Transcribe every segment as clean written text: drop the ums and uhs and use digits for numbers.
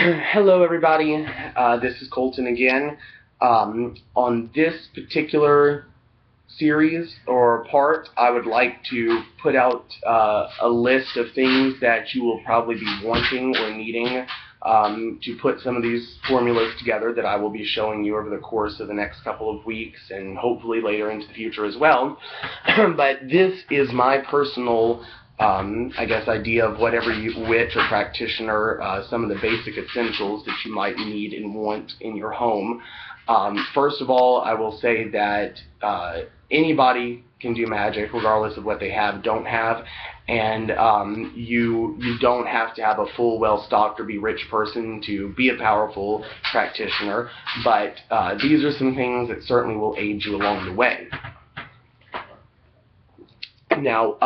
Hello everybody, this is Colton again. On this particular series or part, I would like to put out a list of things that you will probably be wanting or needing to put some of these formulas together that I will be showing you over the course of the next couple of weeks and hopefully later into the future as well. But this is my personal I guess, idea of whatever witch or practitioner, some of the basic essentials that you might need and want in your home. First of all, I will say that anybody can do magic, regardless of what they have, don't have, and you don't have to have a full, well-stocked or be rich person to be a powerful practitioner, but these are some things that certainly will aid you along the way. Now,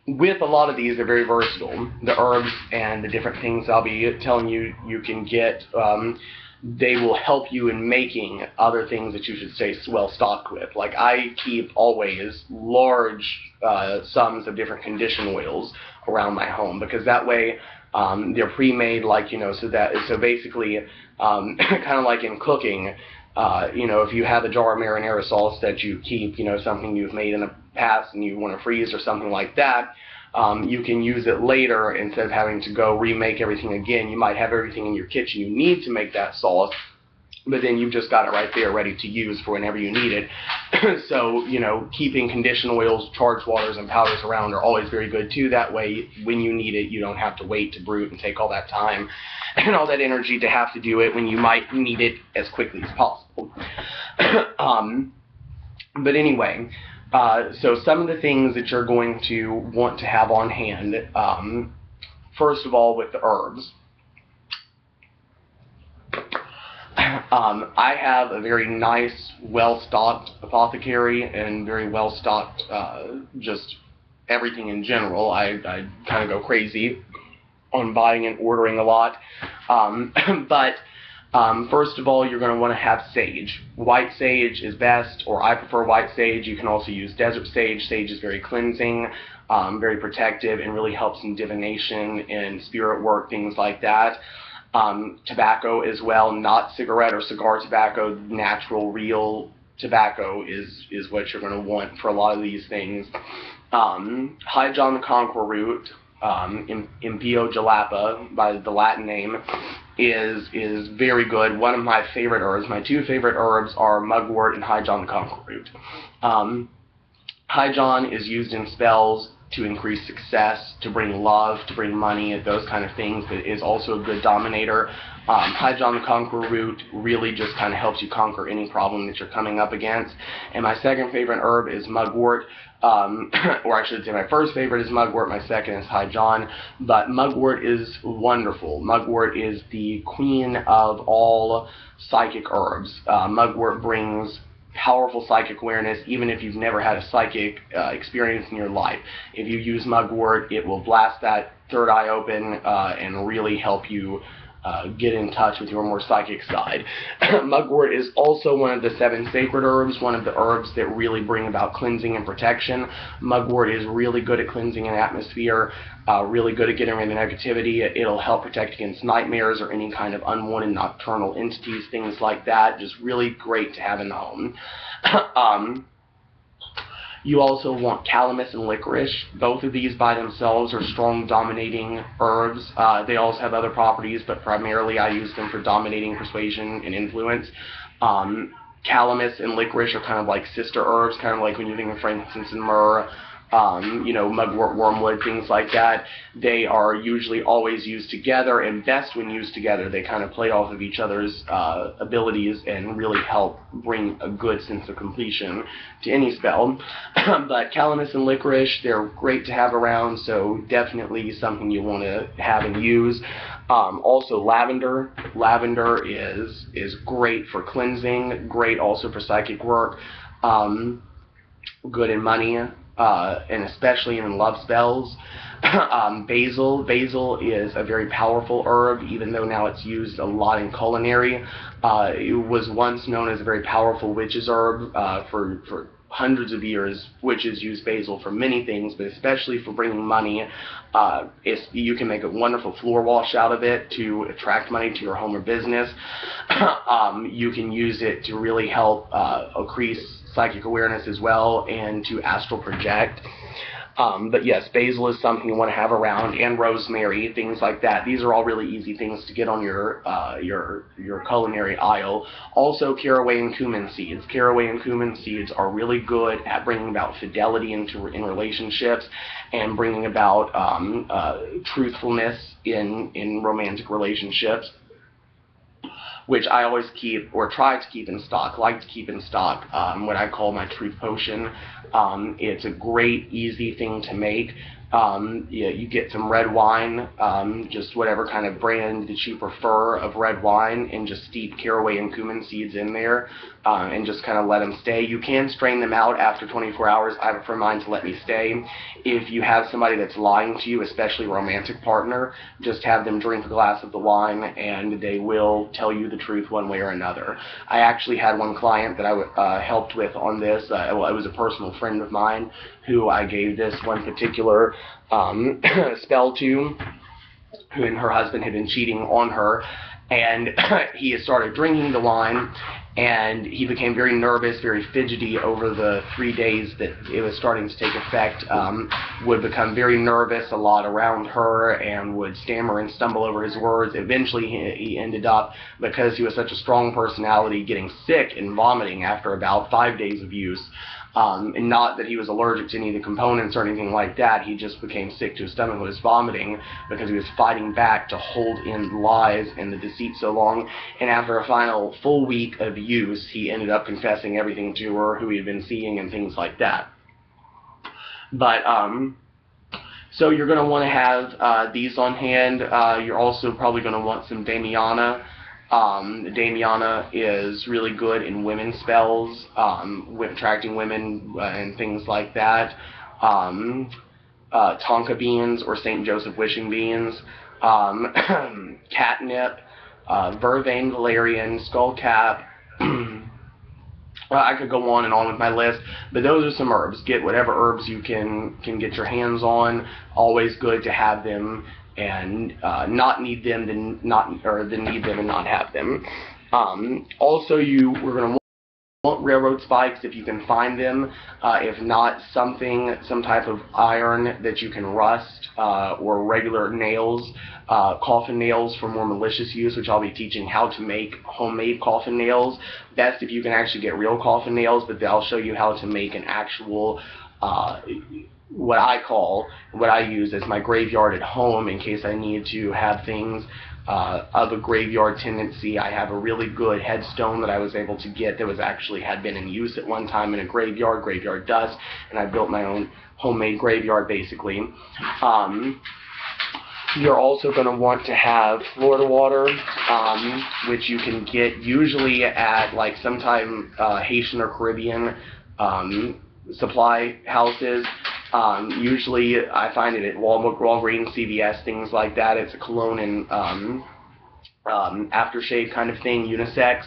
with a lot of these, they're very versatile. The herbs and the different things I'll be telling you you can get, they will help you in making other things that you should stay well stocked with. Like I keep always large sums of different condition oils around my home because that way they're pre-made, like, you know, so basically kind of like in cooking. You know, if you have a jar of marinara sauce that you keep, you know, something you've made in the past and you want to freeze or something like that, you can use it later instead of having to go remake everything again. You might have everything in your kitchen you need to make that sauce, but then you've just got it right there ready to use for whenever you need it. So, you know, keeping condition oils, charged waters, and powders around are always very good too. That way, when you need it, you don't have to wait to brew it and take all that time and all that energy to have to do it when you might need it as quickly as possible. But anyway, so some of the things that you're going to want to have on hand, first of all, with the herbs. I have a very nice, well-stocked apothecary and very well-stocked just everything in general. I kind of go crazy on buying and ordering a lot. But first of all, you're going to want to have sage. White sage is best, or I prefer white sage. You can also use desert sage. Sage is very cleansing, very protective, and really helps in divination and spirit work, things like that. Tobacco as well, not cigarette or cigar tobacco. Natural, real tobacco is what you're going to want for a lot of these things. High John the Conqueror root, Impio jalapa by the Latin name, is very good. One of my favorite herbs, my two favorite herbs are mugwort and High John the Conqueror root. High John is used in spells to increase success, to bring love, to bring money, those kind of things. It is also a good dominator. High John the Conqueror root really just kind of helps you conquer any problem that you're coming up against. And my second favorite herb is mugwort, or I should say my first favorite is mugwort, my second is High John, but mugwort is wonderful. Mugwort is the queen of all psychic herbs. Mugwort brings powerful psychic awareness, even if you've never had a psychic experience in your life. If you use mugwort, it will blast that third eye open and really help you get in touch with your more psychic side. Mugwort is also one of the 7 sacred herbs, one of the herbs that really bring about cleansing and protection. Mugwort is really good at cleansing an atmosphere, really good at getting rid of negativity. It'll help protect against nightmares or any kind of unwanted nocturnal entities, things like that. Just really great to have in the home. You also want calamus and licorice. Both of these by themselves are strong dominating herbs. They also have other properties, but primarily I use them for dominating persuasion and influence. Calamus and licorice are kind of like sister herbs, kind of like when you think of frankincense and myrrh, you know, mugwort, wormwood, things like that. They are usually always used together, and best when used together. They kind of play off of each other's abilities and really help bring a good sense of completion to any spell. But calamus and licorice, they're great to have around, so definitely something you want to have and use. Also lavender. Lavender is great for cleansing, great also for psychic work, good in money, and especially in love spells. Basil. Basil is a very powerful herb, even though now it's used a lot in culinary. It was once known as a very powerful witch's herb for hundreds of years, witches use basil for many things, but especially for bringing money. You can make a wonderful floor wash out of it to attract money to your home or business. You can use it to really help increase psychic awareness as well, and to astral project. But yes, basil is something you want to have around, and rosemary, things like that. These are all really easy things to get on your culinary aisle. Also, caraway and cumin seeds. Caraway and cumin seeds are really good at bringing about fidelity in relationships, and bringing about truthfulness in romantic relationships, which I always keep, or try to keep in stock, what I call my truth potion. It's a great, easy thing to make. You get some red wine, just whatever kind of brand that you prefer of red wine, and just steep caraway and cumin seeds in there, and just kind of let them stay. You can strain them out after 24 hours. I prefer mine to let me stay. If you have somebody that's lying to you, especially a romantic partner, just have them drink a glass of the wine, and they will tell you the truth one way or another. I actually had one client that I helped with on this. Well, it was a personal friend of mine who I gave this one particular spell to, who and her husband had been cheating on her, and he had started drinking the wine, and he became very nervous, very fidgety over the 3 days that it was starting to take effect, would become very nervous a lot around her, and would stammer and stumble over his words. Eventually he ended up, because he was such a strong personality, getting sick and vomiting after about 5 days of use. And not that he was allergic to any of the components or anything like that, he just became sick to his stomach and was vomiting because he was fighting back to hold in the lies and the deceit so long. And after a final full week of use, he ended up confessing everything to her, who he had been seeing and things like that. But, so you're going to want to have these on hand. You're also probably going to want some Damiana. Damiana is really good in women's spells, with attracting women and things like that. Tonka beans or St. Joseph wishing beans, catnip, vervain, valerian, skullcap. I could go on and on with my list, but those are some herbs. Get whatever herbs you can get your hands on. Always good to have them, and not need them, then need them and not have them. Also, we're going to want railroad spikes if you can find them. If not, some type of iron that you can rust, or regular nails, coffin nails for more malicious use, which I'll be teaching how to make homemade coffin nails. Best if you can actually get real coffin nails, but I'll show you how to make an actual what I use as my graveyard at home, in case I need to have things of a graveyard tendency. I have a really good headstone that I was able to get that had been in use at one time in a graveyard dust, and I built my own homemade graveyard basically. You're also going to want to have Florida water, which you can get usually at like sometime Haitian or Caribbean supply houses. Usually I find it at Walgreens, CVS, things like that. It's a cologne and aftershave kind of thing, unisex.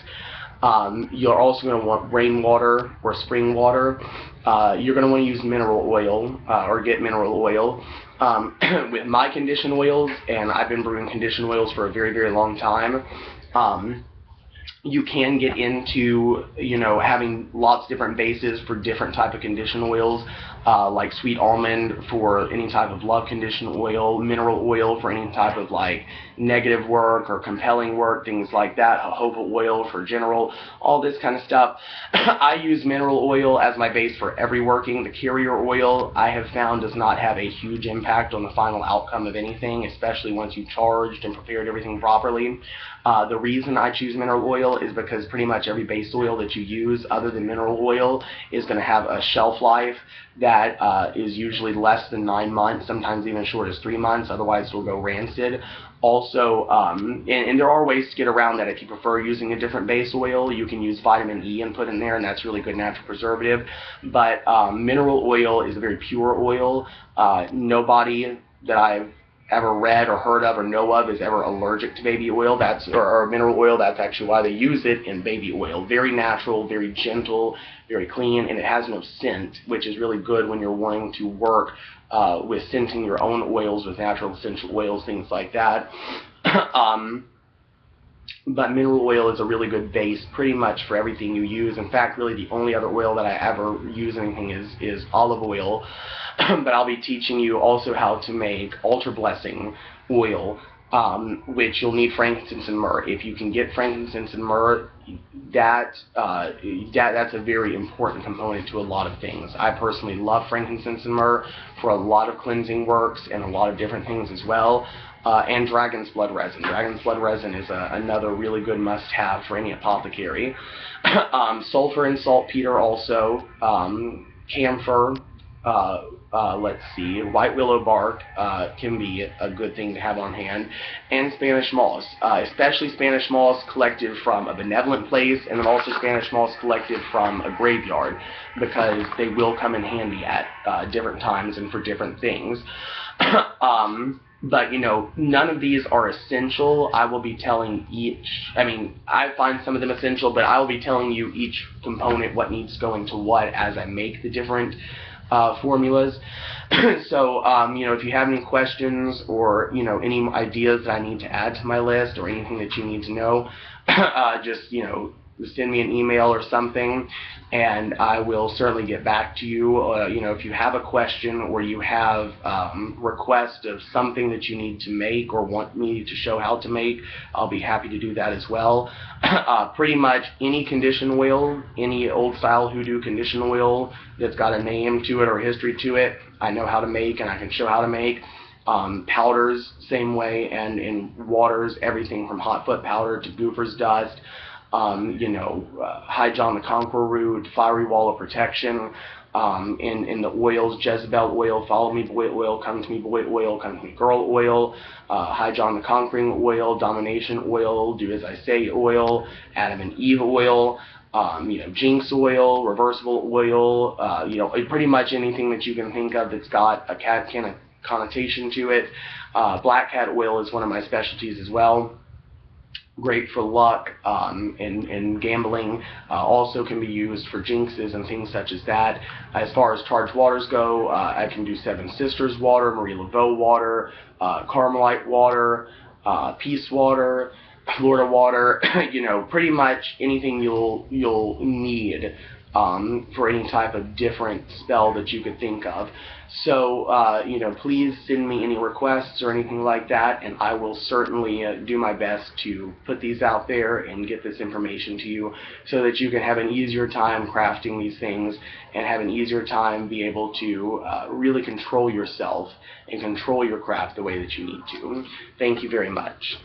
You're also going to want rainwater or spring water. You're going to want to use mineral oil, or get mineral oil. With my conditioned oils, and I've been brewing conditioned oils for a very, very long time, you can get into, having lots of different bases for different type of conditioned oils, like sweet almond for any type of love conditioned oil, mineral oil for any type of like negative work or compelling work, things like that, jojoba oil for general, all this kind of stuff. I use mineral oil as my base for every working. The carrier oil, I have found, does not have a huge impact on the final outcome of anything, especially once you've charged and prepared everything properly. The reason I choose mineral oil is because pretty much every base oil that you use other than mineral oil is going to have a shelf life that is usually less than 9 months, sometimes even as short as 3 months, otherwise it'll go rancid. Also, and there are ways to get around that. If you prefer using a different base oil, you can use vitamin E and put in there, and that's really good natural preservative. But mineral oil is a very pure oil. Nobody that I've ever read or heard of or know of is ever allergic to baby oil, or mineral oil. That's actually why they use it in baby oil. Very natural, very gentle, very clean, and it has no scent, which is really good when you're wanting to work with scenting your own oils with natural essential oils, things like that. But mineral oil is a really good base pretty much for everything you use. In fact, really the only other oil that I ever use anything is olive oil. But I'll be teaching you also how to make altar blessing oil, which you'll need frankincense and myrrh. If you can get frankincense and myrrh, that's a very important component to a lot of things. I personally love frankincense and myrrh for a lot of cleansing works and a lot of different things as well. And dragon's blood resin. Dragon's blood resin is another really good must-have for any apothecary. Sulfur and saltpeter also. Camphor. Let's see, white willow bark can be a good thing to have on hand, and Spanish moss, especially Spanish moss collected from a benevolent place, and then also Spanish moss collected from a graveyard, because they will come in handy at different times and for different things. But, you know, none of these are essential. I will be telling I find some of them essential, but I will be telling you each component, what needs going to what, as I make the different formulas. So, you know, if you have any questions or, you know, any ideas that I need to add to my list or anything that you need to know, just, you know, send me an email or something, and I will certainly get back to you. You know, if you have a question or you have request of something that you need to make or want me to show how to make, I'll be happy to do that as well. Pretty much any condition oil, any old style hoodoo condition oil that's got a name to it or history to it, I know how to make and I can show how to make. Powders, same way, and in waters, everything from hot foot powder to goofer's dust. You know, High John the Conqueror root, fiery wall of protection, in the oils, Jezebel oil, follow me boy oil, come to me boy oil, come to me girl oil, High John the Conquering oil, domination oil, do as I say oil, Adam and Eve oil, you know, Jinx oil, reversible oil, you know, pretty much anything that you can think of that's got a cat connotation to it. Black cat oil is one of my specialties as well. Great for luck and gambling. Also can be used for jinxes and things such as that. As far as charged waters go, I can do Seven Sisters water, Marie Laveau water, Carmelite water, Peace water, Florida water. You know, pretty much anything you'll need for any type of different spell that you could think of. So, you know, please send me any requests or anything like that, and I will certainly do my best to put these out there and get this information to you so that you can have an easier time crafting these things and have an easier time be able to really control yourself and control your craft the way that you need to. Thank you very much.